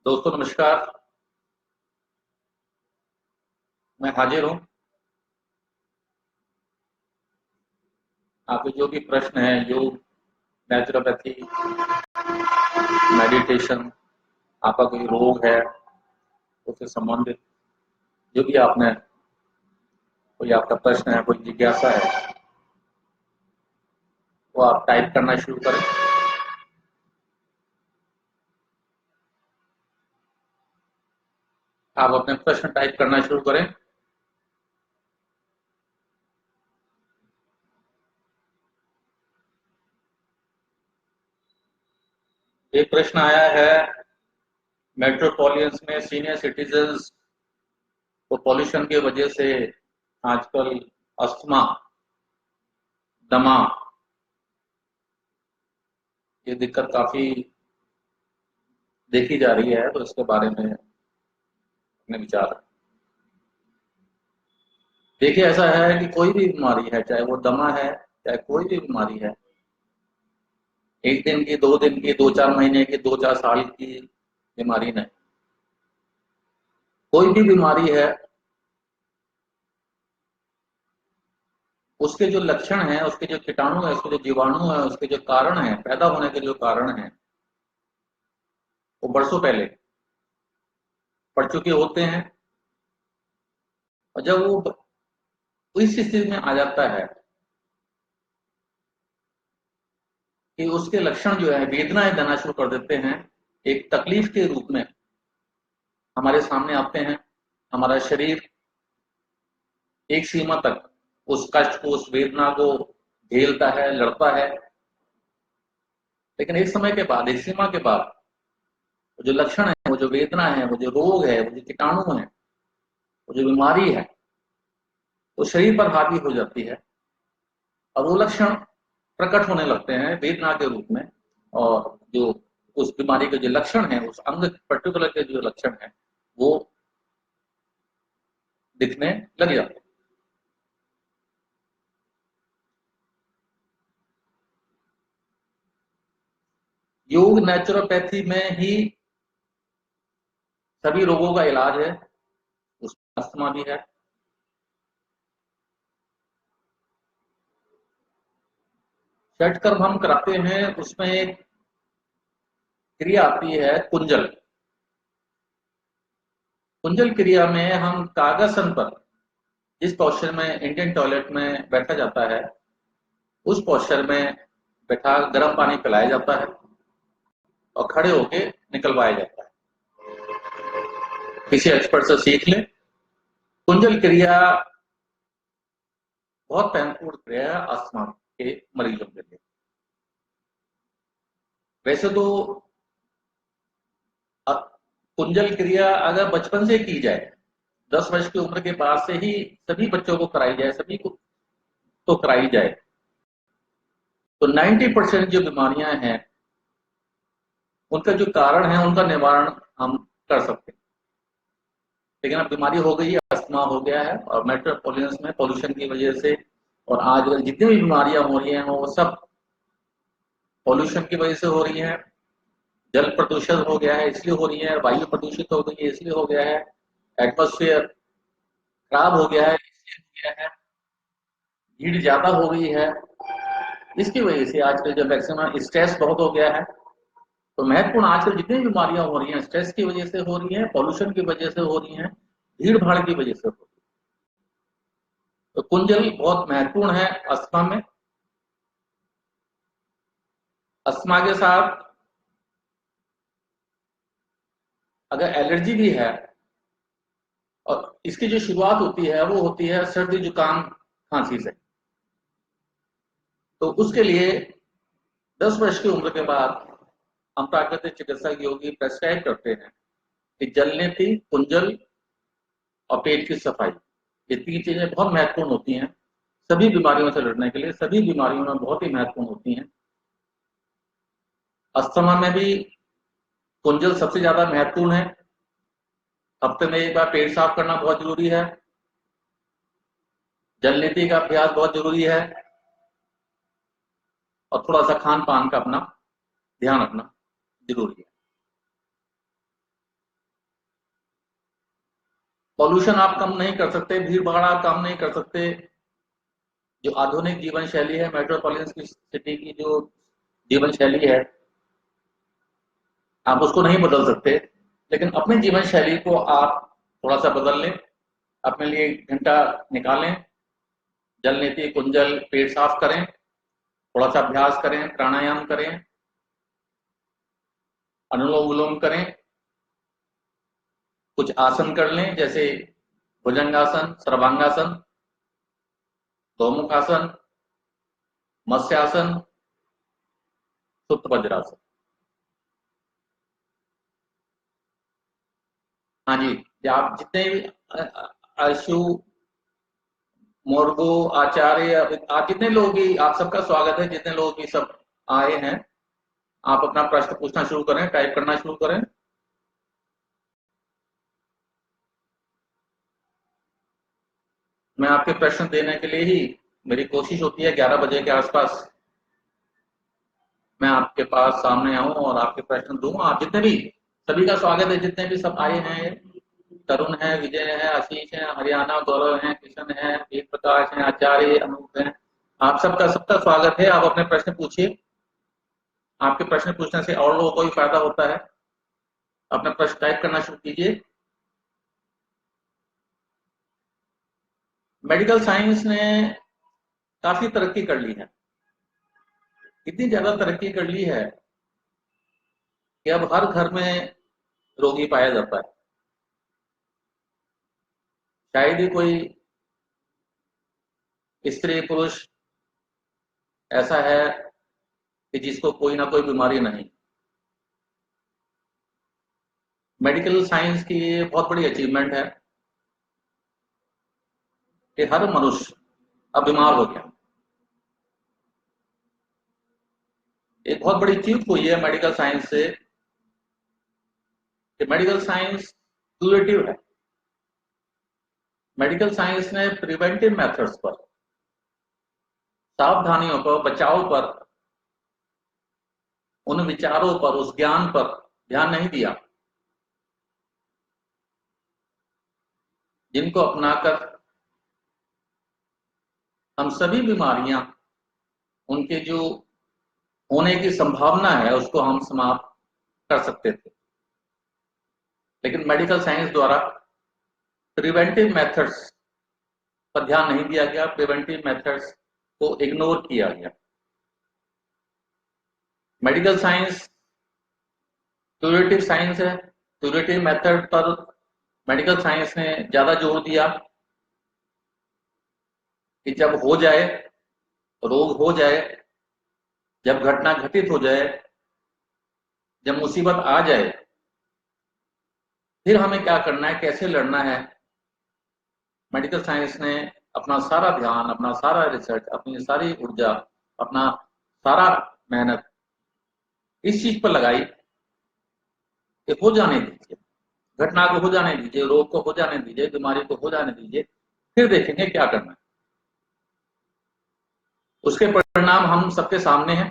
दोस्तों नमस्कार। मैं हाजिर हूँ। आपके जो भी प्रश्न है, योग, नेचुरोपैथी, मेडिटेशन, आपका कोई रोग है उससे संबंधित जो भी आपने कोई आपका प्रश्न है, कोई जिज्ञासा है, वो आप टाइप करना शुरू करें। आप अपने प्रश्न टाइप करना शुरू करें। एक प्रश्न आया है, मेट्रोपॉलिटन्स में सीनियर सिटीजन्स को पॉल्यूशन की वजह से आजकल अस्थमा, दमा, ये दिक्कत काफी देखी जा रही है, तो इसके बारे में अपने विचार। देखिए, ऐसा है कि कोई भी बीमारी है, चाहे वो दमा है, चाहे कोई भी बीमारी है, एक दिन की, 2 दिन की, 2-4 महीने की, 2-4 साल की बीमारी नहीं। कोई भी बीमारी है, उसके जो लक्षण हैं, उसके जो कीटाणु है, उसके जो जीवाणु है, उसके जो कारण है, पैदा होने के जो कारण है, वो बरसों पहले पड़ चुके होते हैं। और जब वो इस स्थिति में आ जाता है कि उसके लक्षण जो है, वेदनाएं देना शुरू कर देते हैं, एक तकलीफ के रूप में हमारे सामने आते हैं। हमारा शरीर एक सीमा तक उस कष्ट को, उस वेदना को झेलता है, लड़ता है, लेकिन एक समय के बाद, एक सीमा के बाद, वो जो लक्षण है, वो जो वेदना है, वो जो रोग है, वो जो कीटाणु है, वो जो बीमारी है, वो शरीर पर हावी हो जाती है। और वो लक्षण प्रकट होने लगते हैं वेदना के रूप में। और जो उस बीमारी के जो लक्षण है, उस अंग पर्टिकुलर के जो लक्षण है, वो दिखने लग जाते हैं। योग नेचुरोपैथी में ही सभी रोगों का इलाज है। उसमें अस्थमा भी है। षटकर्म हम कराते हैं, उसमें एक क्रिया आती है कुंजल। कुंजल क्रिया में हम कागासन पर, जिस पोस्चर में इंडियन टॉयलेट में बैठा जाता है, उस पोस्चर में बैठा गर्म पानी पिलाया जाता है और खड़े होके निकलवाया जाता है। किसी एक्सपर्ट से सीख लें। कुंजल क्रिया बहुत महत्वपूर्ण क्रिया है अस्थमा के मरीजों के लिए। वैसे तो कुंजल क्रिया अगर बचपन से की जाए, 10 वर्ष की उम्र के बाद से ही सभी बच्चों को कराई जाए, सभी को तो कराई जाए, तो 90% जो बीमारियां हैं, उनका जो कारण है, उनका निवारण हम कर सकते हैं। लेकिन अब बीमारी हो गई है, अस्थमा हो गया है, और मेट्रोपॉलिटन्स में पॉल्यूशन की वजह से, और आजकल जितनी भी बीमारियां हो रही हैं, वो सब पॉल्यूशन की वजह से हो रही हैं। जल प्रदूषण हो गया है इसलिए हो रही है, वायु प्रदूषित हो गई है इसलिए हो गया है, एटमोस्फेयर खराब हो गया है इसलिए हो गया है, भीड़ ज्यादा हो गई है, इसकी वजह से आजकल जो मैक्सिमम स्ट्रेस बहुत हो गया है। तो महत्वपूर्ण आजकल जितनी बीमारियां हो रही हैं, स्ट्रेस की वजह से हो रही हैं, पॉल्यूशन की वजह से हो रही हैं, भीड़ भाड़ की वजह से हो रही है। तो कुंजल बहुत महत्वपूर्ण है अस्थमा में। अस्थमा के साथ अगर एलर्जी भी है, और इसकी जो शुरुआत होती है वो होती है सर्दी जुकाम खांसी से, तो उसके लिए 10 वर्ष की उम्र के बाद हम प्राकृतिक चिकित्सक योगी प्रेस्क्राइब करते हैं कि जलनेती, कुंजल और पेट की सफाई, ये 3 चीजें बहुत महत्वपूर्ण होती हैं सभी बीमारियों से लड़ने के लिए, सभी बीमारियों में बहुत ही महत्वपूर्ण होती हैं। अस्थमा में भी कुंजल सबसे ज्यादा महत्वपूर्ण है। हफ्ते में एक बार पेट साफ करना बहुत जरूरी है। जल नीति का अभ्यास बहुत जरूरी है। और थोड़ा सा खान पान का अपना ध्यान रखना जरूरी है। पॉल्यूशन आप कम नहीं कर सकते, भीड़ भाड़ आप कम नहीं कर सकते। जो आधुनिक जीवन शैली है, मेट्रोपॉलिटन की सिटी की जो जीवन शैली है, आप उसको नहीं बदल सकते, लेकिन अपनी जीवन शैली को आप थोड़ा सा बदल लें। अपने लिए 1 घंटा निकालें, जल नीति, कुंजल, पेट साफ करें, थोड़ा सा अभ्यास करें, प्राणायाम करें, अनुलोम विलोम करें, कुछ आसन कर लें, जैसे भुजंगासन, सर्वांगासन, गोमुखासन, मत्स्यासन, सुप्त वज्रासन। हाँ जी, आप जितने भी आशु, मोर्गो, आचार्य, आप जितने लोग भी, आप सबका स्वागत है, जितने लोग भी सब आए हैं, आप अपना प्रश्न पूछना शुरू करें, टाइप करना शुरू करें। मैं आपके प्रश्न देने के लिए ही, मेरी कोशिश होती है 11 बजे के आसपास मैं आपके पास सामने आऊं और आपके प्रश्न दूं। आप जितने भी, सभी का स्वागत है, जितने भी सब आए हैं, तरुण है, विजय है, आशीष है, हरियाणा, गौरव है, किशन है, वेद प्रकाश है, आचार्य, अनूप है, आप सबका स्वागत है। आप अपने प्रश्न पूछिए। आपके प्रश्न पूछने से और लोगों को भी फायदा होता है। अपना प्रश्न टाइप करना शुरू कीजिए। मेडिकल साइंस ने काफी तरक्की कर ली है, इतनी ज्यादा तरक्की कर ली है कि अब हर घर में रोगी पाया जाता है। शायद ही कोई स्त्री पुरुष ऐसा है कि जिसको कोई ना कोई बीमारी नहीं। मेडिकल साइंस की ये बहुत बड़ी अचीवमेंट है कि हर मनुष्य अब बीमार हो गया। एक बहुत बड़ी चीज हुई है मेडिकल साइंस से कि मेडिकल साइंस क्यूरेटिव है। मेडिकल साइंस ने प्रिवेंटिव मेथड्स पर, सावधानियों पर, बचाव पर, उन विचारों पर, उस ज्ञान पर ध्यान नहीं दिया जिनको अपनाकर हम सभी बीमारियां, उनके जो होने की संभावना है, उसको हम समाप्त कर सकते थे। लेकिन मेडिकल साइंस द्वारा प्रिवेंटिव मेथड्स पर ध्यान नहीं दिया गया, प्रिवेंटिव मेथड्स को इग्नोर किया गया। मेडिकल साइंस क्यूरेटिव साइंस है। क्यूरेटिव मेथड पर मेडिकल साइंस ने ज्यादा जोर दिया कि जब हो जाए, रोग हो जाए, जब घटना घटित हो जाए, जब मुसीबत आ जाए, फिर हमें क्या करना है, कैसे लड़ना है। मेडिकल साइंस ने अपना सारा ध्यान, अपना सारा रिसर्च, अपनी सारी ऊर्जा, अपना सारा मेहनत इस चीज पर लगाई कि हो जाने दीजिए, घटना को हो जाने दीजिए, रोग को हो जाने दीजिए, बीमारी को हो जाने दीजिए, फिर देखेंगे क्या करना है। उसके परिणाम हम सबके सामने हैं।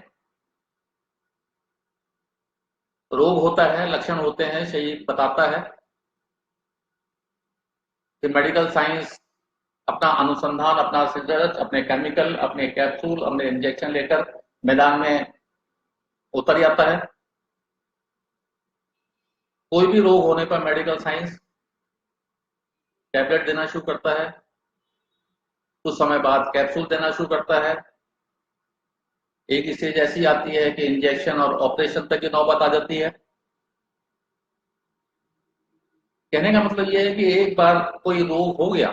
रोग होता है, लक्षण होते हैं, शरीर बताता है। फिर मेडिकल साइंस अपना अनुसंधान, अपना रिसर्च, अपने केमिकल, अपने कैप्सूल, अपने इंजेक्शन लेकर मैदान में उतर जाता है। कोई भी रोग होने पर मेडिकल साइंस टैबलेट देना शुरू करता है, कुछ समय बाद कैप्सूल देना शुरू करता है। एक स्टेज ऐसी आती है कि इंजेक्शन और ऑपरेशन तक की नौबत आ जाती है। कहने का मतलब यह है कि एक बार कोई रोग हो गया,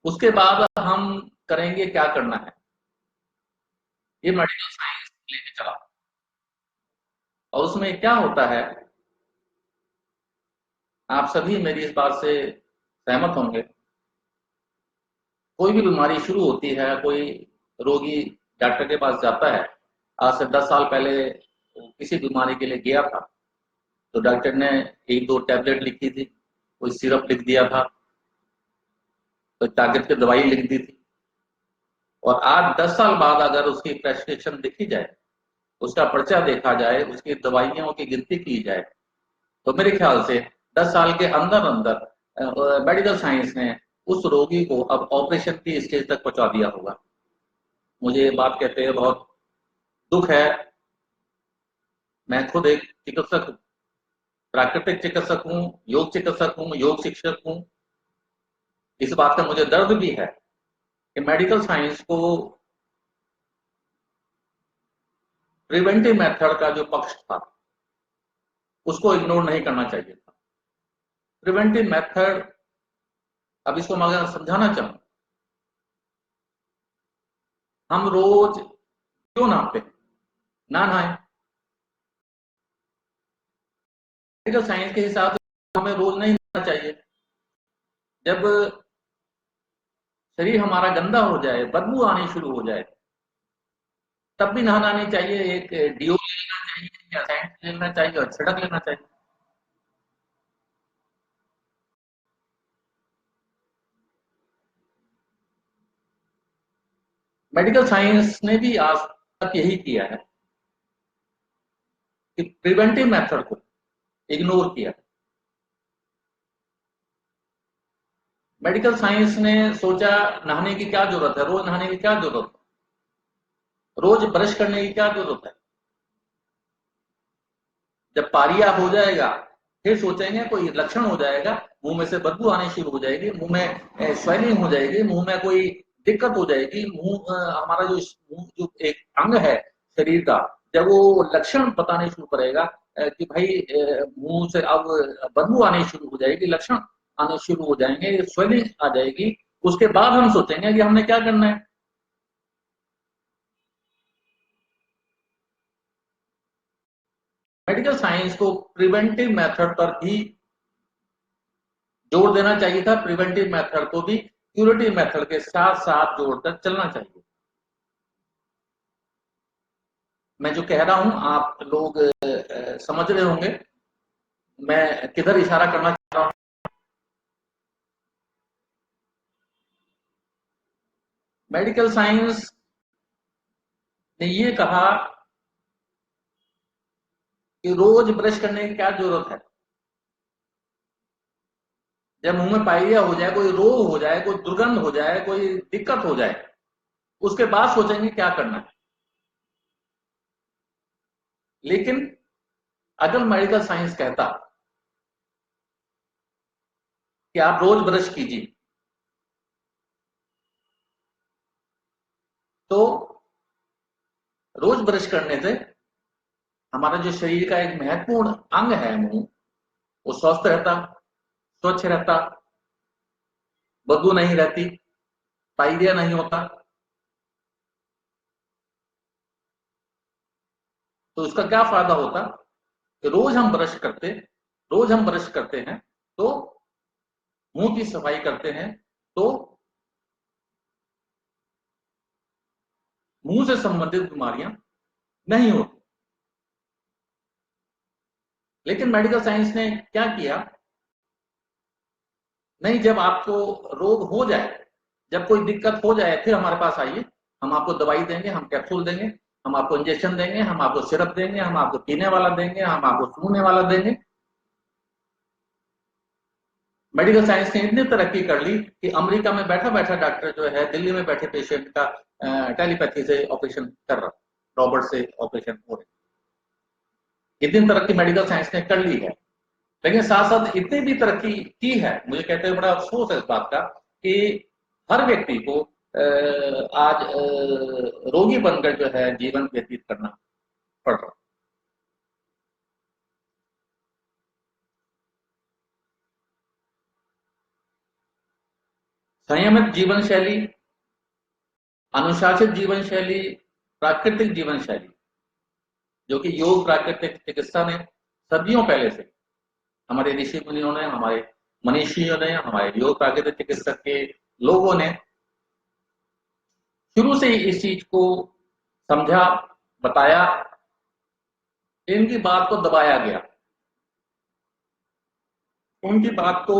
उसके बाद हम करेंगे क्या करना है, ये मेडिकल साइंस लेके चला। और उसमें क्या होता है, आप सभी मेरी इस बात से सहमत होंगे। कोई भी बीमारी शुरू होती है, कोई रोगी डॉक्टर के पास जाता है। आज से 10 साल पहले किसी बीमारी के लिए गया था तो डॉक्टर ने 1-2 टैबलेट लिखी थी, कोई सिरप लिख दिया था, कोई ताकत की दवाई लिख दी थी। और आज 10 साल बाद अगर उसकी प्रेस्क्रिप्शन देखी जाए, उसका पर्चा देखा जाए, उसकी दवाइयों की गिनती की जाए, तो मेरे ख्याल से 10 साल के अंदर अंदर मेडिकल साइंस ने उस रोगी को अब ऑपरेशन की स्टेज तक पहुंचा दिया होगा। मुझे ये बात कहते हैं बहुत दुख है। मैं खुद एक चिकित्सक हूँ, प्राकृतिक चिकित्सक हूँ, योग चिकित्सक हूँ, योग शिक्षक हूँ। इस बात का मुझे दर्द भी है कि मेडिकल साइंस को प्रिवेंटिव मेथड का जो पक्ष था उसको इग्नोर नहीं करना चाहिए था। प्रिवेंटिव मेथड, अब इसको मैं अगर समझाना चाहूं, हम रोज क्यों नहाते हैं? ना नहाए। मेडिकल साइंस के हिसाब से हमें रोज नहीं नहाना चाहिए। जब शरीर हमारा गंदा हो जाए, बदबू आनी शुरू हो जाए, तब भी नहाना नहीं चाहिए। एक डिओ ले लेना चाहिए या सैंड ले लेना चाहिए और छिड़क लेना चाहिए। मेडिकल साइंस ने भी आज तक यही किया है कि प्रिवेंटिव मेथड को इग्नोर किया। मेडिकल साइंस ने सोचा नहाने की क्या जरूरत है, रोज नहाने की क्या जरूरत है, रोज ब्रश करने की क्या जरूरत है। जब पारिया हो जाएगा फिर सोचेंगे, कोई लक्षण हो जाएगा, मुंह में से बदबू आनी शुरू हो जाएगी, मुंह में स्वेलिंग हो जाएगी, मुंह में कोई दिक्कत हो जाएगी, मुंह हमारा जो मुंह जो एक अंग है शरीर का, जब वो लक्षण बताने शुरू करेगा कि भाई मुंह से अब बदबू आनी शुरू हो जाएगी, लक्षण आने शुरू हो जाएंगे, स्वेलिंग आ जाएगी, उसके बाद हम सोचेंगे कि हमने क्या करना है। मेडिकल साइंस को प्रिवेंटिव मेथड पर भी जोड़ देना चाहिए था। प्रिवेंटिव मेथड को भी क्यूरेटिव मेथड के साथ साथ जोड़कर चलना चाहिए। मैं जो कह रहा हूं आप लोग समझ रहे होंगे मैं किधर इशारा करना चाह रहा हूं। मेडिकल साइंस ने ये कहा कि रोज ब्रश करने की क्या जरूरत है। जब मुंह में पाइलिया हो जाए, कोई रोग हो जाए, कोई दुर्गंध हो जाए, कोई दिक्कत हो जाए, उसके बाद सोचेंगे क्या करना है। लेकिन अगर मेडिकल साइंस कहता कि आप रोज ब्रश कीजिए, तो रोज ब्रश करने से हमारा जो शरीर का एक महत्वपूर्ण अंग है मुंह, वो स्वस्थ रहता, स्वच्छ रहता, बदबू नहीं रहती, पाइलिया नहीं होता। तो उसका क्या फायदा होता कि रोज हम ब्रश करते हैं, तो मुंह की सफाई करते हैं, तो मुंह से संबंधित बीमारियां नहीं होती। लेकिन मेडिकल साइंस ने क्या किया, नहीं, जब आपको रोग हो जाए, जब कोई दिक्कत हो जाए, फिर हमारे पास आइए, हम आपको दवाई देंगे, हम कैप्सूल देंगे, हम आपको इंजेक्शन देंगे, हम आपको सिरप देंगे, हम आपको पीने वाला देंगे, हम आपको सूंघने वाला देंगे। मेडिकल साइंस ने इतनी तरक्की कर ली कि अमेरिका में बैठा बैठा डॉक्टर जो है दिल्ली में बैठे पेशेंट का टेलीपैथी से ऑपरेशन कर रहा, रॉबोट से ऑपरेशन हो रही। इतनी तरक्की मेडिकल साइंस ने कर ली है। लेकिन साथ साथ इतनी भी तरक्की की है, मुझे कहते हुए बड़ा अफसोस है इस बात का, कि हर व्यक्ति को आज रोगी बनकर जो है जीवन व्यतीत करना पड़ रहा। संयमित जीवन शैली, अनुशासित जीवन शैली, प्राकृतिक जीवन शैली, जो कि योग प्राकृतिक चिकित्सा ने सदियों पहले से हमारे ऋषि मुनियों ने, हमारे मनीषियों ने, हमारे योग प्राकृतिक चिकित्सक के लोगों ने शुरू से ही इस चीज को समझा, बताया, इनकी बात को दबाया गया, उनकी बात को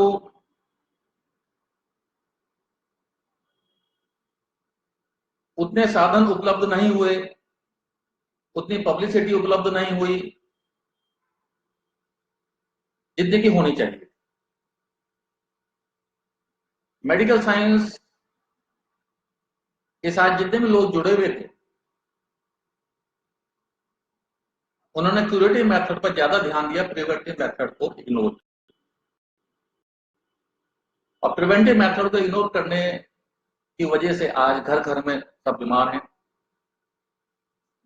उतने साधन उपलब्ध नहीं हुए, उतनी पब्लिसिटी उपलब्ध नहीं हुई जितनी की होनी चाहिए। मेडिकल साइंस के साथ जितने भी लोग जुड़े हुए थे, उन्होंने क्यूरेटिव मेथड पर ज्यादा ध्यान दिया, प्रिवेंटिव मेथड को इग्नोर। और प्रिवेंटिव मेथड को इग्नोर करने की वजह से आज घर घर में सब बीमार हैं,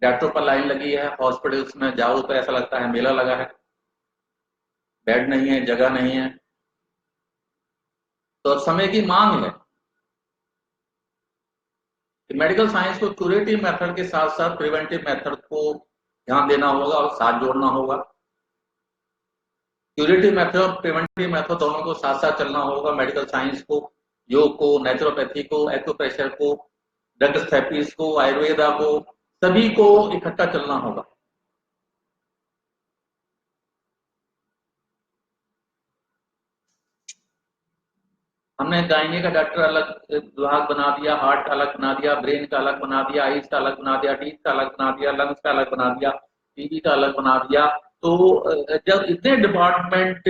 डॉक्टर पर लाइन लगी है, हॉस्पिटल्स में जाओ तो ऐसा लगता है मेला लगा है, बेड नहीं है, जगह नहीं है। तो अब समय की मांग है कि मेडिकल साइंस को क्यूरेटिव मेथड के साथ साथ प्रिवेंटिव मेथड को ध्यान देना होगा और साथ जोड़ना होगा। क्यूरेटिव मेथड और प्रिवेंटिव मेथड दोनों को साथ साथ चलना होगा। मेडिकल साइंस को, योग को, नेचुरोपैथी को, एक्यूप्रेशर को, ड्रग थेरेपीज को, आयुर्वेदा को, सभी को इकट्ठा चलना होगा। हमने गायने का डॉक्टर अलग विभाग बना दिया, हार्ट का अलग बना दिया, ब्रेन का अलग बना दिया, आईज का अलग बना दिया, टीथ का अलग बना दिया, लंग्स का अलग बना दिया, टीबी का अलग बना दिया। तो जब इतने डिपार्टमेंट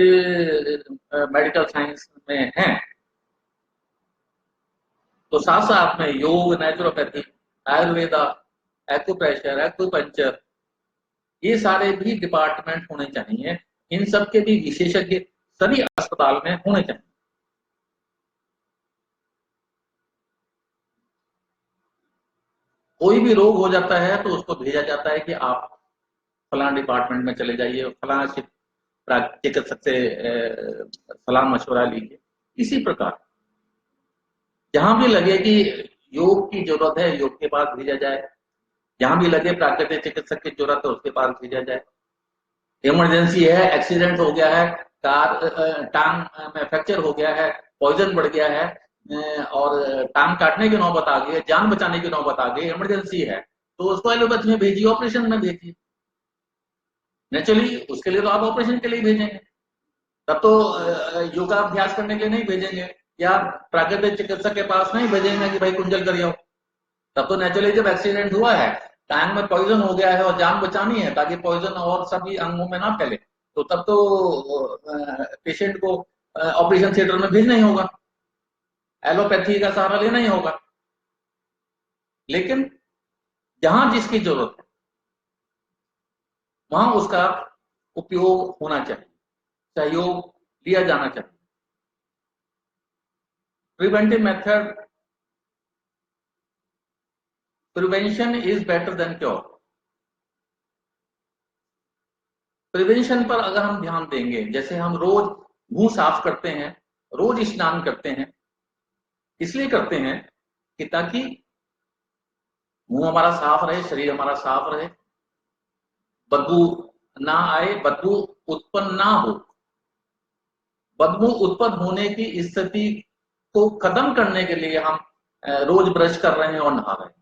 मेडिकल साइंस में हैं, तो साथ साथ में योग, नेचुरोपैथी, आयुर्वेदा, एक्यूप्रेशर, एक्यूपंक्चर, ये सारे भी डिपार्टमेंट होने चाहिए। इन सब के भी विशेषज्ञ सभी अस्पताल में होने चाहिए। कोई भी रोग हो जाता है तो उसको भेजा जाता है कि आप फलां डिपार्टमेंट में चले जाइए, फलां चिकित्सक से सलाह मशवरा लीजिए। इसी प्रकार जहां भी लगे कि योग की जरूरत है, योग के पास भेजा जाए। जहां भी लगे प्राकृतिक चिकित्सक की जरूरत है, उसके पास भेजा जाए। इमरजेंसी है, एक्सीडेंट हो गया है, कार टांग में फ्रैक्चर हो गया है, पॉइजन बढ़ गया है, और टांग काटने की नौबत आ गई है, जान बचाने की नौबत आ गई, इमरजेंसी है, तो उसको एलोपैथी में भेजिए, ऑपरेशन में भेजिए। नेचुरली उसके लिए तो आप ऑपरेशन के लिए भेजेंगे, तब तो योगाभ्यास करने के लिए नहीं भेजेंगे, या प्राकृतिक चिकित्सक के पास नहीं भेजेंगे कि भाई कुंजल करियो। तब तो नेचुरली जब एक्सीडेंट हुआ है, टांग में पॉइजन हो गया है और जान बचानी है ताकि पॉइजन और सभी अंगों में ना फैले, तो तब तो पेशेंट को ऑपरेशन थिएटर में भेजना ही होगा, एलोपैथी का सहारा लेना ही होगा। लेकिन जहां जिसकी जरूरत है वहां उसका उपयोग होना चाहिए, सहयोग लिया जाना चाहिए। Preventive method, prevention is better than cure. Prevention पर अगर हम ध्यान देंगे, जैसे हम रोज मुंह साफ करते हैं, रोज स्नान करते हैं, इसलिए करते हैं कि ताकि मुंह हमारा साफ रहे, शरीर हमारा साफ रहे, बदबू ना आए, बदबू उत्पन्न ना हो। बदबू उत्पन्न होने की स्थिति को खत्म करने के लिए हम रोज ब्रश कर रहे हैं और नहा रहे हैं।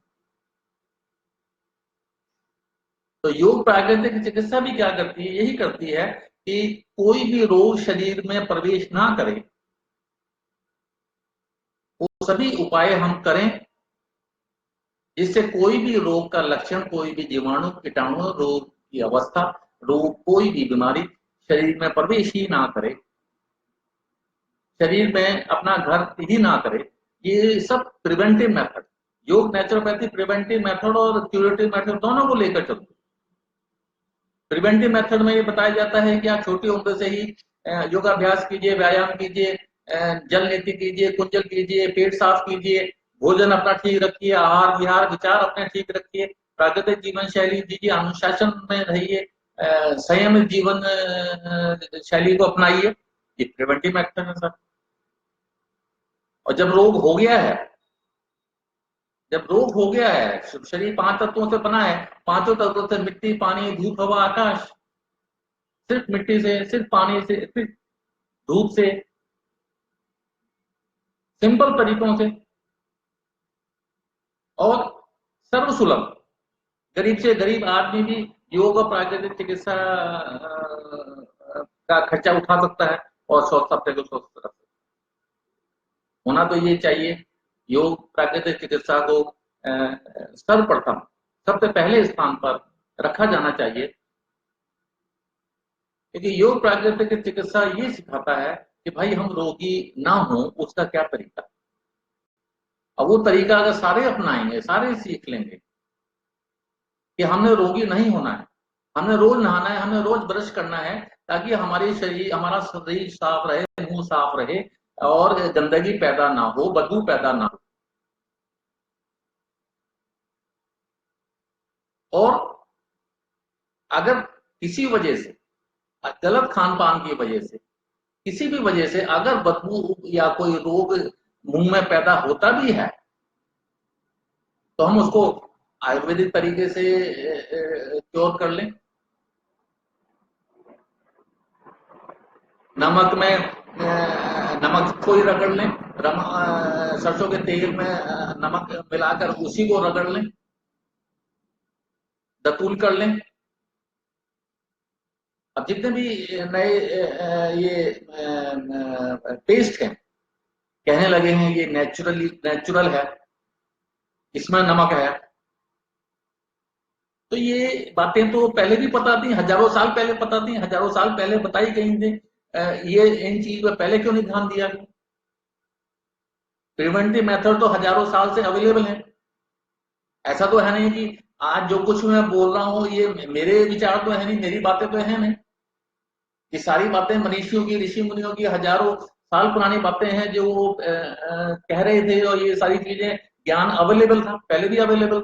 तो योग प्राकृतिक चिकित्सा भी क्या करती है, यही करती है कि कोई भी रोग शरीर में प्रवेश ना करे, वो सभी उपाय हम करें जिससे कोई भी रोग का लक्षण, कोई भी जीवाणु, कीटाणु, रोग की अवस्था, रोग कोई भी बीमारी शरीर में प्रवेश ही ना करे, शरीर में अपना घर ही ना करे। ये सब प्रिवेंटिव मेथड, योग, नेचुरोपैथी प्रिवेंटिव मेथड और क्यूरेटिव मेथड दोनों को लेकर चलते। प्रिवेंटिव मेथड में ये बताया जाता है कि आप छोटी उम्र से ही योगाभ्यास कीजिए, व्यायाम कीजिए, जल नीति कीजिए, कुंजल कीजिए, पेट साफ कीजिए, भोजन अपना ठीक रखिए, आहार विहार विचार अपने ठीक रखिए, प्राकृतिक जीवन शैली दीजिए, अनुशासन में रहिए, संयम जीवन शैली को अपनाइए। ये प्रिवेंटिव मेथड है सर। और जब रोग हो गया है, शरीर 5 तत्वों से बना है, 5 तत्वों से मिट्टी, पानी, धूप, हवा, आकाश, सिर्फ मिट्टी से, सिर्फ पानी से, सिर्फ धूप से, सिंपल तरीकों से और सर्वसुलभ, गरीब से गरीब आदमी भी योग और प्राकृतिक चिकित्सा का खर्चा उठा सकता है और स्वस्थ अपने को स्वस्थ रख सकता है। होना तो ये चाहिए, योग प्राकृतिक चिकित्सा को सर्वप्रथम, सबसे पहले स्थान पर रखा जाना चाहिए, क्योंकि योग प्राकृतिक चिकित्सा ये सिखाता है कि भाई हम रोगी ना हो उसका क्या तरीका। अब वो तरीका अगर सारे अपनाएंगे, सारे सीख लेंगे कि हमने रोगी नहीं होना है, हमने रोज नहाना है, हमने रोज ब्रश करना है, ताकि हमारा शरीर साफ रहे, मुंह साफ रहे और गंदगी पैदा ना हो, बदबू पैदा ना हो। और अगर किसी वजह से, गलत खान पान की वजह से, किसी भी वजह से अगर बदबू या कोई रोग मुंह में पैदा होता भी है, तो हम उसको आयुर्वेदिक तरीके से क्योर कर लें। नमक में नमक को ही रगड़ लें, सरसों के तेल में नमक मिलाकर उसी को रगड़ लें, दतून कर लें। अब जितने भी नए ये पेस्ट हैं, कहने लगे हैं ये नेचुरल है, इसमें नमक है, तो ये बातें तो पहले भी पता थी, हजारों साल पहले पता थी, हजारों साल पहले बताई गई थी। ये इन चीज पर पहले क्यों नहीं ध्यान दिया गया? प्रिवेंटिव मेथड तो हजारों साल से अवेलेबल है। ऐसा तो है नहीं कि आज जो कुछ मैं बोल रहा हूँ ये मेरे विचार तो है नहीं, मेरी बातें तो है नहीं। ये सारी बातें मनीषियों की, ऋषि मुनियों की हजारों साल पुरानी बातें हैं जो वो कह रहे थे, और ये सारी चीजें ज्ञान अवेलेबल था, पहले भी अवेलेबल।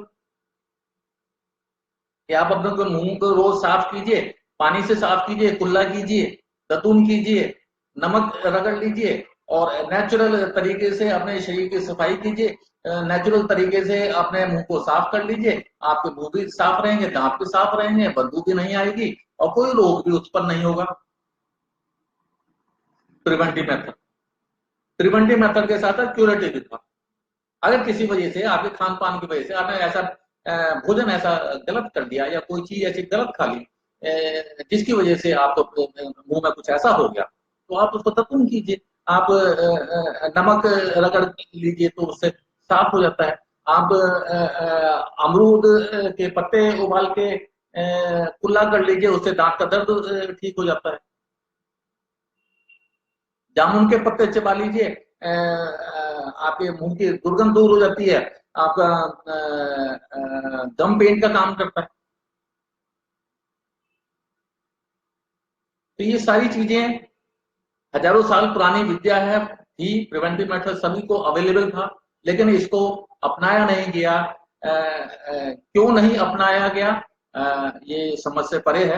कि आप अपने को मुंह को रोज साफ कीजिए, पानी से साफ कीजिए, कुल्ला कीजिए, दतून कीजिए, नमक रगड़ लीजिए और नेचुरल तरीके से अपने शरीर की सफाई कीजिए, नेचुरल तरीके से अपने मुंह को साफ कर लीजिए, आपके मुंह भी साफ रहेंगे, दांत भी साफ रहेंगे, बदबू भी नहीं आएगी और कोई रोग भी उत्पन्न नहीं होगा। प्रिवेंटिव मेथड, प्रिवेंटिव मेथड के साथ क्यूरेटिव भी था। अगर किसी वजह से आपके खान पान की वजह से आपने ऐसा भोजन ऐसा गलत कर दिया या कोई चीज ऐसी गलत खा ली जिसकी वजह से आपको मुंह में कुछ ऐसा हो गया, तो आप उसको तत्म कीजिए। आप नमक रगड़ लीजिए तो उससे साफ हो जाता है। आप अमरूद के पत्ते उबाल के कुल्ला कर लीजिए, उससे दांत का दर्द ठीक हो जाता है। जामुन के पत्ते चबा लीजिए, आपके मुंह की दुर्गंध दूर हो जाती है, आपका दम पेन का काम करता है। तो ये सारी चीजें हजारों साल पुरानी विद्या है, थी, प्रिवेंटिव मेथड सभी को अवेलेबल था, लेकिन इसको अपनाया नहीं गया। क्यों नहीं अपनाया गया, ये समझ से परे है।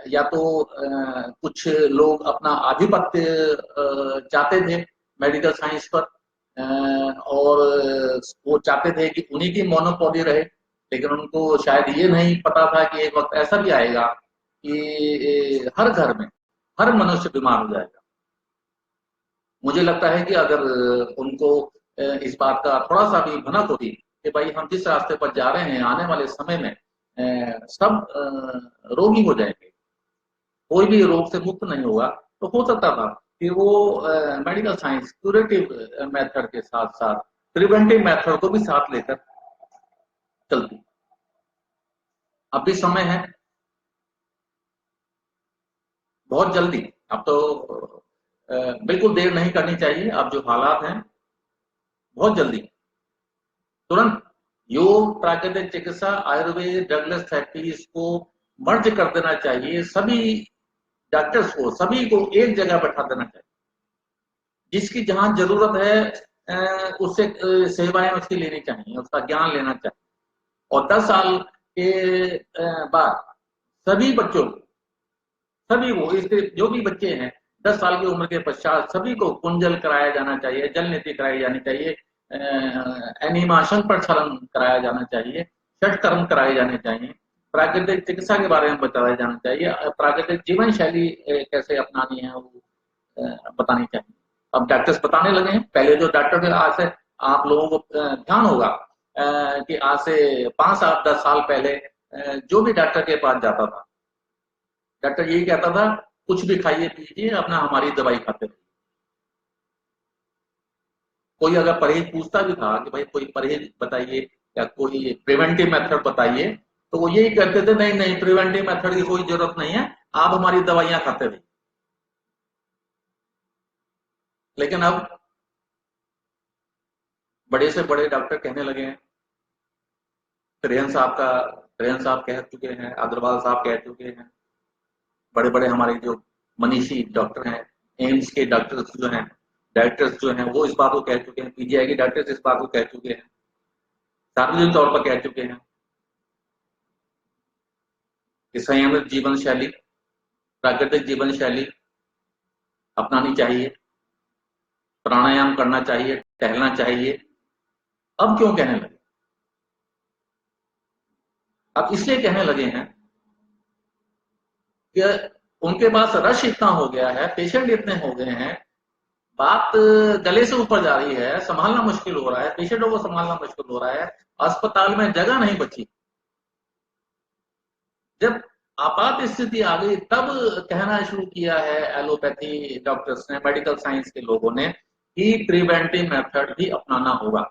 या तो कुछ लोग अपना आधिपत्य चाहते थे मेडिकल साइंस पर, और वो चाहते थे कि उन्हीं की मोनोपोली रहे, लेकिन उनको शायद ये नहीं पता था कि एक वक्त ऐसा भी आएगा कि हर घर में हर मनुष्य बीमार हो जाएगा। मुझे लगता है कि अगर उनको इस बात का थोड़ा सा भी भनक होती कि भाई हम जिस रास्ते पर जा रहे हैं आने वाले समय में सब रोगी हो जाएंगे, कोई भी रोग से मुक्त नहीं होगा, तो हो सकता था कि वो मेडिकल साइंस क्यूरेटिव मेथड के साथ साथ प्रिवेंटिव मेथड को भी साथ लेकर चलती। अब भी समय है, बहुत जल्दी। अब तो बिल्कुल देर नहीं करनी चाहिए। अब जो हालात हैं, बहुत जल्दी, तुरंत योग, प्राकृतिक चिकित्सा, आयुर्वेद, ड्रगलेस थेरेपी, इसको मर्ज कर देना चाहिए। सभी डॉक्टर्स को, सभी को एक जगह बैठा देना चाहिए। जिसकी जहां जरूरत है उससे सेवाएं उसकी लेनी चाहिए, उसका ज्ञान लेना चाहिए। और 10 साल के बाद सभी बच्चों को, सभी को, इसके जो भी बच्चे हैं 10 साल की उम्र के पश्चात, सभी को कुंजल कराया जाना चाहिए, जल नीति कराई जानी चाहिए, एनिमा प्रक्षालन कराया जाना चाहिए, षट कर्म कराए जाने चाहिए, प्राकृतिक चिकित्सा के बारे में बताया जाना चाहिए, प्राकृतिक जीवन शैली कैसे अपनानी है वो बतानी चाहिए। अब डॉक्टर्स बताने लगे हैं, पहले जो डॉक्टर थे, आज से आप लोगों को ध्यान होगा कि आज से 5-7-10 साल पहले जो भी डॉक्टर के पास जाता था, डॉक्टर यही कहता था कुछ भी खाइए पीजिए, अपना हमारी दवाई खाते रहिए। कोई अगर परहेज पूछता भी था कि भाई कोई परहेज बताइए या कोई प्रिवेंटिव मेथड बताइए, तो वो यही कहते थे नहीं नहीं, प्रिवेंटिव मेथड की कोई जरूरत नहीं है, आप हमारी दवाइयां खाते रहिए। लेकिन अब बड़े से बड़े डॉक्टर कहने लगे हैं, त्रेहन साहब कह चुके हैं, अग्रवाल साहब कह चुके हैं, बड़े बड़े हमारे जो मनीषी डॉक्टर हैं, एम्स के डॉक्टर्स जो हैं, डायरेक्टर्स जो हैं, वो इस बात को कह चुके हैं, पीजीआई के डॉक्टर्स इस बात को कह चुके हैं, सार्वजनिक तौर पर कह चुके हैं कि संयमित जीवन शैली, प्राकृतिक जीवन शैली अपनानी चाहिए, प्राणायाम करना चाहिए, टहलना चाहिए। अब क्यों कहने लगे? अब इसलिए कहने लगे हैं कि उनके पास रश इतना हो गया है, पेशेंट इतने हो गए हैं, बात गले से ऊपर जा रही है, संभालना मुश्किल हो रहा है, पेशेंटों को संभालना मुश्किल हो रहा है, अस्पताल में जगह नहीं बची। जब आपात स्थिति आ गई तब कहना शुरू किया है एलोपैथी डॉक्टर्स ने, मेडिकल साइंस के लोगों ने, कि प्रिवेंटिव मेथड भी अपनाना होगा।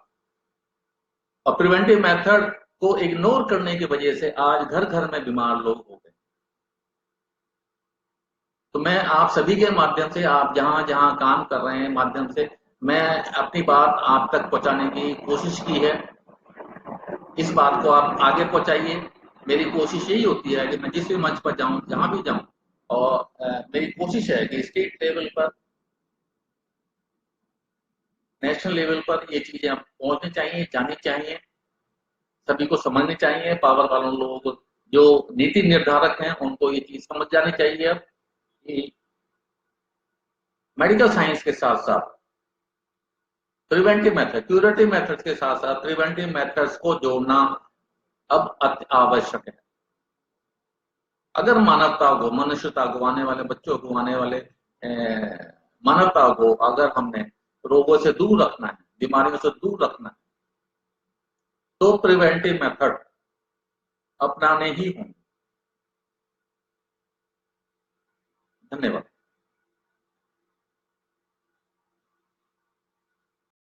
और प्रिवेंटिव मेथड को इग्नोर करने की वजह से आज घर घर में बीमार लोग हो गए। तो मैं आप सभी के माध्यम से, आप जहां जहां काम कर रहे हैं, माध्यम से मैं अपनी बात आप तक पहुंचाने की कोशिश की है। इस बात को आप आगे पहुंचाइए। मेरी कोशिश यही होती है कि मैं जिस भी मंच पर जाऊं, जहां भी जाऊं, और मेरी कोशिश है कि स्टेट लेवल पर, नेशनल लेवल पर ये चीजें पहुंचनी चाहिए, जानी चाहिए, सभी को समझनी चाहिए। पावर वालों लोगों को, जो नीति निर्धारक हैं, उनको ये चीज समझ जानी चाहिए अब कि मेडिकल साइंस के साथ साथ प्रिवेंटिव मेथड, क्यूरेटिव मेथड्स के साथ साथ प्रिवेंटिव मेथड्स को जोड़ना अब अति आवश्यक है। अगर मानवता को, मनुष्यता को, आने वाले बच्चों को, आने वाले मानवता को अगर हमने रोगों से दूर रखना है, बीमारियों से दूर रखना है, तो प्रिवेंटिव मेथड अपनाने ही होंगे। धन्यवाद।